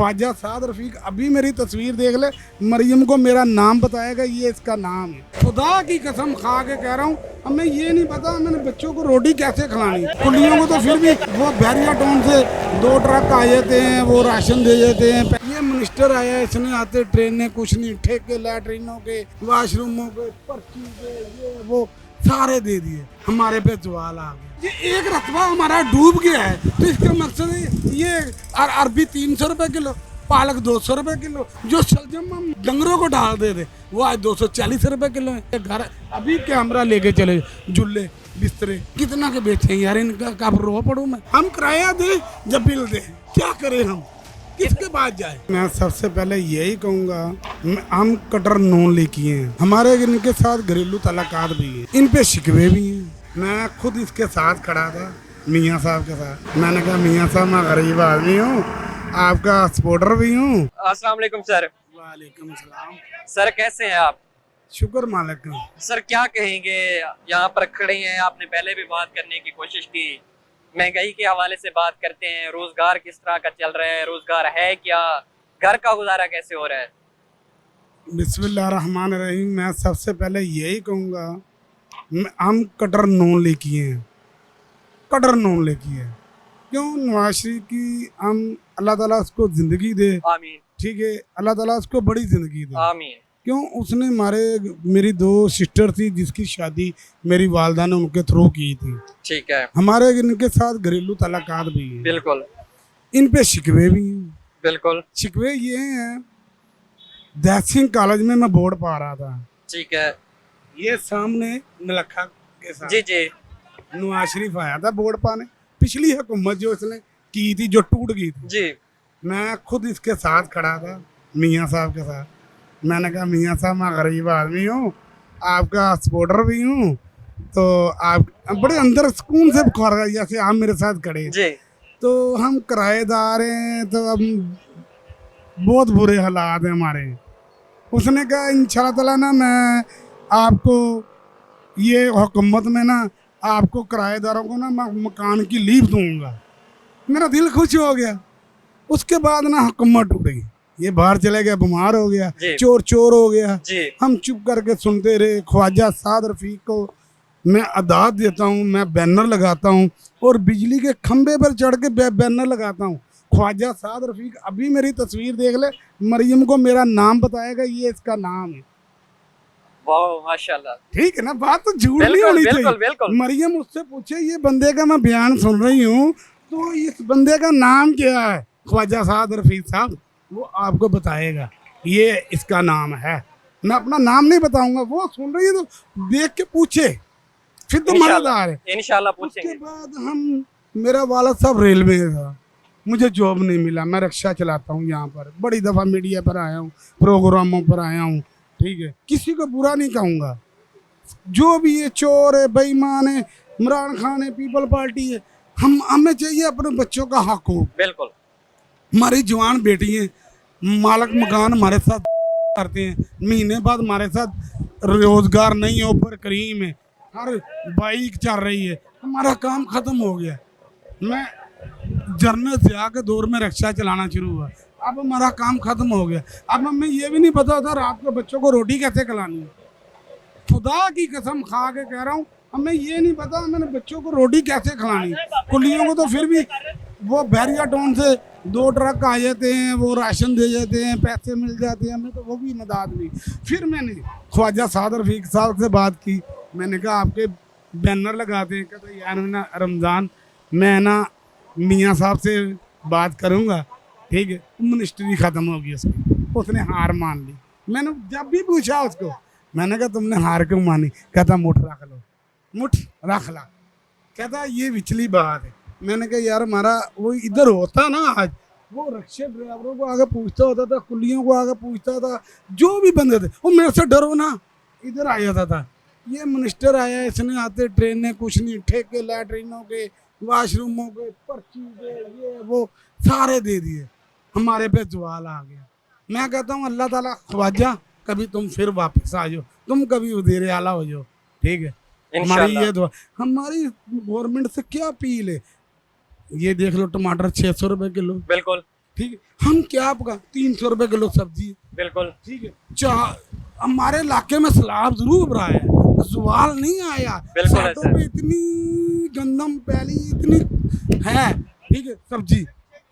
ख्वाजा साद रफीक अभी मेरी तस्वीर देख ले, मरियम को मेरा नाम बताएगा, ये इसका नाम है। खुदा की कसम खा के कह रहा हूँ, हमें ये नहीं पता मैंने बच्चों को रोटी कैसे खिलानी। कुलियों को तो फिर भी वो बैरिया टाउन से 2 ट्रक आ जाते हैं, वो राशन दे देते हैं। ये मिनिस्टर आया, इसने आते ट्रेन ने कुछ नहीं, ठेके लैटरीनों के, वाशरूमों के, पर्ची के, ये वो सारे दे दिए, हमारे पे सवाल आ गए। ये एक रकबा हमारा डूब गया है, तो इसका मकसद है ये अरबी 300 रुपए किलो, पालक 200 रुपए किलो, जो सलजम हम डंगरों को डाल दे रहे वो आज 240 रुपए किलो है। घर अभी कैमरा लेके चले, जुल्ले बिस्तरे कितना के बेचे यार, इनका कब रो पड़ू मैं। हम किराया दे जब बिल दे, क्या करें हम, किसके पास जाए। मैं सबसे पहले यही कहूँगा, हम कटर नॉन लेके हैं, हमारे इनके साथ घरेलू तलाकात भी है, इन पे शिकवे भी हैं। मैं खुद इसके साथ खड़ा था मियाँ साहब के साथ, मैंने कहा मियाँ साहब मैं गरीब आदमी हूँ, आपका सपोर्टर भी हूँ। अस्सलाम वालेकुम सर। वालेकुम सलाम। सर कैसे हैं आप? शुक्र मालिक का। सर क्या कहेंगे, यहाँ पर खड़े हैं, आपने पहले भी बात करने की कोशिश की, महंगाई के हवाले से बात करते हैं, रोजगार किस तरह का चल रहा है, रोजगार है क्या, घर का गुजारा कैसे हो रहा है? बिस्मिल्लाह रहमान रहीम। मैं सबसे पहले यही कहूँगा, हम कटर नॉन लेके हैं, कटर नॉन लेके हैं। क्यों? नवाज शरीफ की हम अल्लाह ताला उसको ज़िंदगी दे, आमीन। ठीक है, अल्लाह ताला उसको बड़ी ज़िंदगी दे, आमीन। क्यों? उसने मेरी 2 सिस्टर थी जिसकी शादी मेरी वालदा ने उनके थ्रू की थी, ठीक है। हमारे इनके साथ घरेलू तलाकात भी हैं, बिल्कुल, इन पे शिकवे भी हैं, बिल्कुल। शिकवे ये हैं, दैत सिंह कॉलेज में मैं बोर्ड पा रहा था, ठीक है, ये सामने नलखा के साथ जी जी नवाज शरीफ आया था बोर्ड पाने, पिछली हुकूमत जो इसने की थी जो टूट गई थी जी। मैं खुद इसके साथ खड़ा था मियाँ साहब के साथ, मैंने कहा मियाँ साहब मैं गरीब आदमी हूँ, आपका सपोर्टर भी हूँ, तो आप बड़े अंदर सुकून से जैसे आप मेरे साथ खड़े जी। तो हम किराएदार हैं, तो अब बहुत बुरे हालात हैं हमारे। उसने कहा इंशाल्लाह ताला ना मैं आपको ये हुकूमत में ना आपको किराएदारों को ना मकान की लीव दूंगा। मेरा दिल खुश हो गया। उसके बाद ना हुकूमत टूट गई, ये बाहर चले गया, बीमार हो गया, चोर चोर हो गया जी। हम चुप करके सुनते रहे। ख्वाजा साद रफीक को मैं अदाद देता हूँ, मैं बैनर लगाता हूँ और बिजली के खंबे पर चढ़ के बैनर लगाता हूँ। ख्वाजा साद रफीक अभी मेरी तस्वीर देख ले, मरियम को मेरा नाम बताएगा, ये इसका नाम है। माशाल्लाह, ठीक है ना, बात तो झूठ नहीं होनी चाहिए। मरियम उससे पूछे, ये बंदे का मैं बयान सुन रही हूँ, तो इस बंदे का नाम क्या है? ख्वाजा साद रफीक साहब वो आपको बताएगा, ये इसका नाम है। मैं अपना नाम नहीं बताऊंगा, वो सुन रही है तो देख के पूछे, फिर तो मजेदार है, इंशाल्लाह पूछेंगे। उसके बाद हम, मेरा वालिद साहब रेलवे था, मुझे जॉब नहीं मिला, मैं रिक्शा चलाता हूँ यहाँ पर, बड़ी दफ़ा मीडिया पर आया हूँ, प्रोग्रामों पर आया हूँ, ठीक है, किसी को बुरा नहीं कहूँगा। जो भी ये चोर है, बेईमान है, इमरान खान है, पीपल पार्टी है, हमें चाहिए अपने बच्चों का हक हो। बिल्कुल। हमारी जवान बेटी है, मालक मकान हमारे साथ करते हैं, महीने बाद हमारे साथ रोजगार नहीं है, ऊपर करीम है, हर बाइक चल रही है, हमारा काम खत्म हो गया। मैं जर्नल से आके दौर में रिक्शा चलाना शुरू हुआ, अब हमारा काम खत्म हो गया। अब हमें ये भी नहीं पता था रात को बच्चों को रोटी कैसे खिलानी है। खुदा की कसम खा के कह रहा हूँ, हमें ये नहीं पता मैंने बच्चों को रोटी कैसे खिलानी। कुलियों को तो फिर भी वो बैरिया टाउन से 2 ट्रक आ जाते हैं, वो राशन दे जाते हैं, पैसे मिल जाते हैं, हमें तो वो भी मदद नहीं। फिर मैंने ख्वाजा साद रफीक साहब से बात की, मैंने कहा आपके बैनर लगाते हैं, कहते यार ना रमज़ान मैं ना मियाँ साहब से बात करूँगा, ठीक है। मिनिस्ट्री ख़त्म हो गई उसकी, उसने हार मान ली। मैंने जब भी पूछा उसको, मैंने कहा तुमने हार क्यों मानी? कहता मुठ रख लो, मुठ रख ला। कहता ये पिछली बात है। मैंने कहा यार हमारा वो इधर होता ना, आज वो रिक्शे ड्राइवरों को आगे पूछता होता था, कुलियों को आगे पूछता था, जो भी बंदे थे वो मेरे से डरो ना इधर आ जाता था। ये मिनिस्टर आया, इसने आते ट्रेन ने कुछ नहीं, ठेके लैटरीनों के, वाशरूमों के, पर्ची के, ये वो सारे दे दिए, हमारे पे सवाल आ गया। मैं कहता हूँ अल्लाह ताला ख्वाजा कभी तुम फिर वापस आ जाओ, तुम कभी वज़ीर आला हो जाओ, ठीक है। हमारी ये दुआ, हमारी गवर्नमेंट से क्या अपील है। ये देख लो टमाटर 600 रुपए किलो, बिल्कुल ठीक है। हम क्या पका 300 रुपए किलो सब्जी है, बिल्कुल ठीक है। हमारे इलाके में सैलाब जरूर रहा है, सवाल नहीं आया। बिल्कुल सातों ऐसा पे इतनी गंदम पहली इतनी है, ठीक है, सब्जी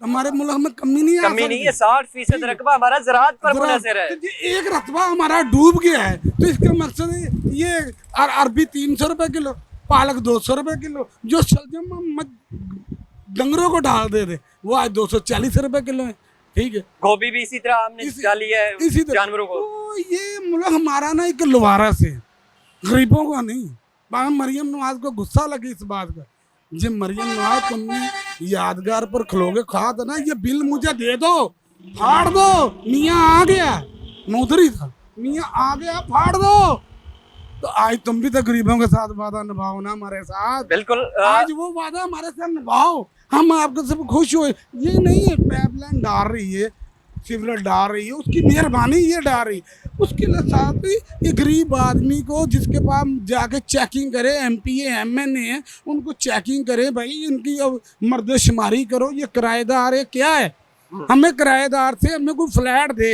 हमारे मुल्क में कमी नहीं आ कमी नहीं सकती। है। 60% रकबा हमारा ज़राअत पर मुनहसर है। तो ये एक रकबा हमारा डूब गया है, तो इसका मकसद है ये अरबी 300 रुपए किलो, पालक 200 रुपए किलो, जो शलजम डंगरों को डाल दे थे वो आज 240 रुपए किलो है, ठीक है। गोभी भी इसी तरह हमने डाली है इसी तरह जानवरों को। तो ये मुल्क हमारा ना एक लवारा से, गरीबों का नहीं। बाबा मरियम नवाज को गुस्सा लगी इस बात का, जब मरियम नवाज तुमने यादगार पर खलोगे कहा था ना ये बिल मुझे दे दो, फाड़ दो, मियाँ आ गया, मैं उधर ही था, मियाँ आ गया फाड़ दो। तो आज तुम भी तो गरीबों के साथ वादा निभाओ ना हमारे साथ। बिल्कुल आज वो वादा हमारे साथ निभाओ, हम आपको सब खुश हुए। ये नहीं है पाइपलाइन डाल रही है, सिवरेज डाल रही है, उसकी मेहरबानी ये डाल रही, उसके लिए साथ ही ये गरीब आदमी को जिसके पास जाके चेकिंग करे, MPA MNA है उनको चेकिंग करे, भाई इनकी अब मर्दशुमारी करो, ये किराएदार है क्या है, हमें किराएदार से हमें कोई फ्लैट दे,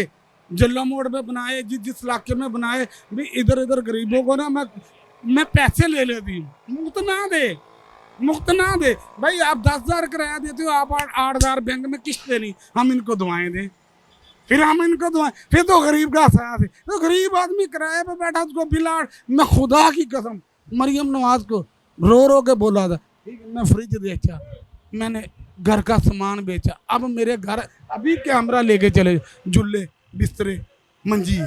जिला मोड़ में बनाए, जिस इलाके में बनाए, भी इधर इधर गरीबों को ना मैं पैसे ले लेती हूँ, मुफ्त ना दे भाई। आप 10,000 किराया देते हो, आप 8,000 बैंक में किस्त देनी, हम इनको दुआएं दें, फिर हम इनको दुआएं, फिर तो गरीब का साथ है। तो गरीब आदमी किराए पे बैठा, उसको बिलाड़, मैं खुदा की कसम मरियम नवाज को रो रो के बोला था, ठीक है, मैं फ्रिज बेचा, मैंने घर का सामान बेचा, अब मेरे घर अभी कैमरा लेके चले, जुल्ले बिस्तरे मंजी,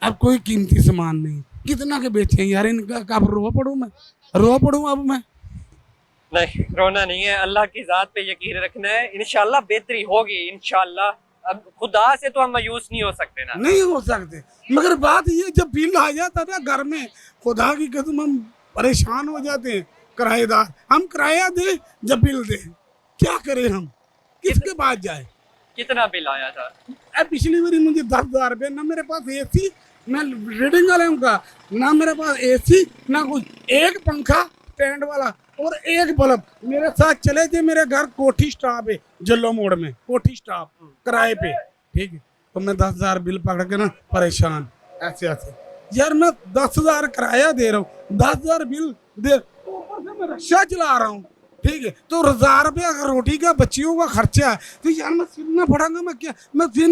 अब कोई कीमती सामान नहीं, कितना के बेचे यार, इनका कब रो पड़ूं अब मैं। नहीं, रोना नहीं है, अल्लाह की ज़ात पे यकीन रखना है, इंशाल्लाह बेहतरी होगी इंशाल्लाह। अब खुदा से तो हम मायूस नहीं हो सकते ना, नहीं हो सकते, मगर बात ये जब बिल आ जाता था घर में, खुदा की कसम हम परेशान हो जाते हैं। किराएदार हम किराया दे जब बिल दे, क्या करें हम, किसके पास जाए। कितना बिल आया था? पिछली बारी मुझे 10,000 रुपये, ना मेरे पास AC, मैं रीडिंग वाले का, ना मेरे पास AC, ना कुछ, एक पंखा स्टैंड वाला और एक बल्ब, मेरे साथ चले थे मेरे घर कोठी स्टाफ है जल्लो मोड़ में, कोठी स्टाफ किराए पे, ठीक है। तो मैं 10,000 बिल पकड़ के ना परेशान, ऐसे यार मैं 10,000 किराया दे रहा हूँ, 10,000 बिल दे, ऊपर से मैं रिक्शा चला रहा हूँ, ठीक है। तो 1,000 रुपया रोटी का बच्चियों का खर्चा है, तो यार मैं सुनना पड़ेगा, मैं क्या, मैं फिर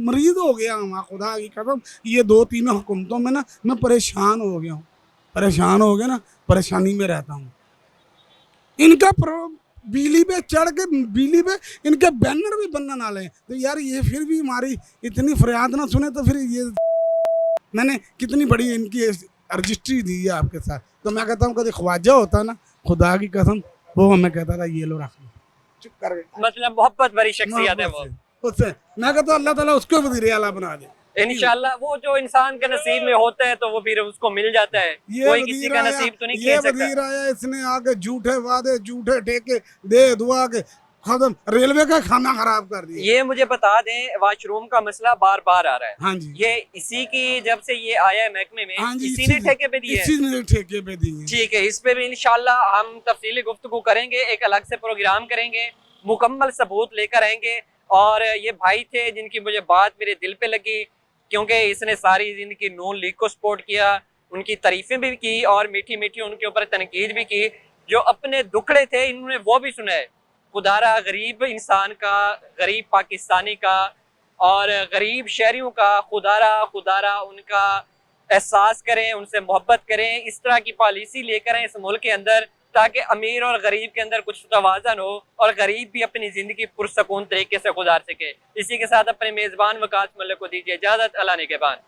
मरीज हो गया हूँ खुदा की कसम। ये 2-3 हुकूमतों में ना मैं परेशान हो गया हूँ, ना परेशानी में रहता हूँ। इनका बिजली पे चढ़ के, बिजली पे इनके बैनर भी बनने वाले हैं, तो यार ये फिर भी हमारी इतनी फरियाद ना सुने, तो फिर ये मैंने कितनी बड़ी इनकी रजिस्ट्री दी है आपके साथ। तो मैं कहता हूँ कभी ख्वाजा होता ना, खुदा की कसम, वो हमें कहता था ये लो रख लो, चुप कर गए, मतलब मोहब्बत भरी शख्सियत है वो, उससे मैं कहता हूँ अल्लाह ताला उसको वज़ीर आला बना दे इंशाल्लाह। वो जो इंसान के नसीब में होता है तो वो फिर उसको मिल जाता है, कोई किसी का नसीब तो नहीं खेल सकता। वज़ीर आया, इसने आके झूठे वादे, झूठे ठेके दे दुआ के खत्म, रेलवे का खाना खराब कर दिया। ये मुझे बता दें, वॉशरूम का मसला बार बार आ रहा है। हाँ जी, ये इसी की जब से ये आया है महकमे में, हाँ जी, इसी ने ठेके पे दिए, इसी ने ठेके पे दिए। ठीक है, इस पे भी इंशाल्लाह हम तफसीली गुफ्तगू करेंगे, एक अलग से प्रोग्राम करेंगे, मुकम्मल सबूत लेकर आएंगे। और ये भाई थे जिनकी मुझे बात मेरे दिल पे लगी, क्योंकि इसने सारी जिंदगी नून लीग को सपोर्ट किया, उनकी तारीफें भी की और मीठी मीठी उनके ऊपर तनकीद भी की। जो अपने दुखड़े थे इन्होंने वो भी सुनाए, खुदारा गरीब इंसान का, गरीब पाकिस्तानी का और गरीब शहरियों का खुदारा उनका एहसास करें, उनसे मोहब्बत करें, इस तरह की पॉलिसी लेकर आए इस मुल्क के अंदर, ताकि अमीर और गरीब के अंदर कुछ तवाज़न हो और गरीब भी अपनी ज़िंदगी पुरसकून तरीके से गुजार सके। इसी के साथ अपने मेज़बान वकास मलिक को दीजिए इजाज़त। अल्लाह निगहबान।